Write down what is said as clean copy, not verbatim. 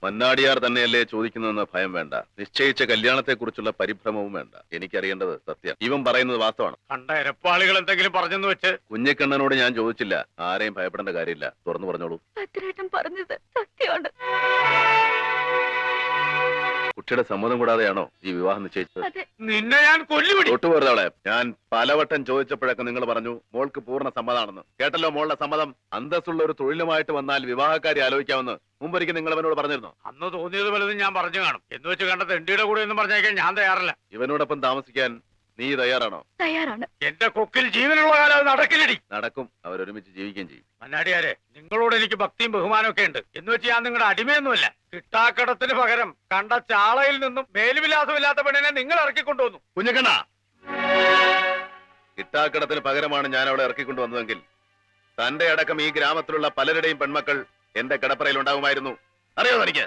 മന്നാടിയാർ തന്നെയല്ലേ ചോദിക്കുന്നതെന്ന് ഭയം വേണ്ട. നിശ്ചയിച്ച കല്യാണത്തെക്കുറിച്ചുള്ള പരിഭ്രമവും വേണ്ട. എനിക്കറിയേണ്ടത് സത്യം. ഇവൻ പറയുന്നത് വാസ്തവമാണ്. കണ്ട എരപ്പാളികൾ എന്തെങ്കിലും പറഞ്ഞെന്ന് വെച്ച് കുഞ്ഞിക്കണ്ണനോട് ഞാൻ ചോദിച്ചില്ല. ആരെയും ഭയപ്പെടേണ്ട കാര്യമില്ല. തുറന്നു പറഞ്ഞോളൂ. ഭദ്രേട്ടൻ പറഞ്ഞത് സത്യമാണ്. കുട്ടിയുടെ സമ്മതം കൂടാതെയാണോ ഈ വിവാഹം നിശ്ചയിച്ചത്? അതെ. നിന്നെ ഞാൻ കൊല്ലുപിടി. തൊട്ടുപോരുതവളെ. ഞാൻ പലവട്ടം ചോദിച്ചപ്പോഴൊക്കെ നിങ്ങൾ പറഞ്ഞു മോൾക്ക് പൂർണ്ണ സമ്മതാണെന്ന്. കേട്ടല്ലോ മോളുടെ സമ്മതം. അന്തസ്സുള്ള ഒരു തൊഴിലുമായിട്ട് വന്നാൽ വിവാഹക്കാരി ആലോചിക്കാമെന്ന് മുമ്പൊരിക്കൽ നിങ്ങൾ അവനോട് പറഞ്ഞിരുന്നു. അന്ന് തോന്നിയത് വലുതും ഞാൻ പറഞ്ഞു കാണും. എന്ന് വെച്ച് കണ്ടത് എന്റെ കൂടെ എന്ന് പറഞ്ഞേക്കാൻ ഞാൻ തയ്യാറല്ല. ഇവനോടൊപ്പം താമസിക്കാൻ നീ തയ്യാറാണോ? തയ്യാറാണ്. എന്റെ കൊക്കിൽ ജീവനുള്ള കാലം അത് നടക്കില്ലടി. നടക്കും. അവരൊരുമിച്ച് ജീവിക്കുകയും ചെയ്യും. മന്നാടിയാരെ, നിങ്ങളോട് എനിക്ക് ഭക്തിയും ബഹുമാനവും ഒക്കെ ഉണ്ട്. എന്ന് വെച്ച് ഞാൻ നിങ്ങളുടെ അടിമയൊന്നുമല്ല. കിട്ടാക്കടത്തിന് പകരം കണ്ട ചാളയിൽ നിന്നും മേലുവിലാസമില്ലാത്ത പെണ്ണിനെ നിങ്ങൾ ഇറക്കിക്കൊണ്ടുവന്നു. കുഞ്ഞക്കണ്ണ, കിട്ടാക്കടത്തിന് പകരമാണ് ഞാൻ അവളെ ഇറക്കിക്കൊണ്ടുവന്നതെങ്കിൽ തന്റെ അടക്കം ഈ ഗ്രാമത്തിലുള്ള പലരുടെയും പെൺമക്കൾ എന്റെ കിടപ്പറയിൽ ഉണ്ടാകുമായിരുന്നു. അറിയോ തനിക്ക്?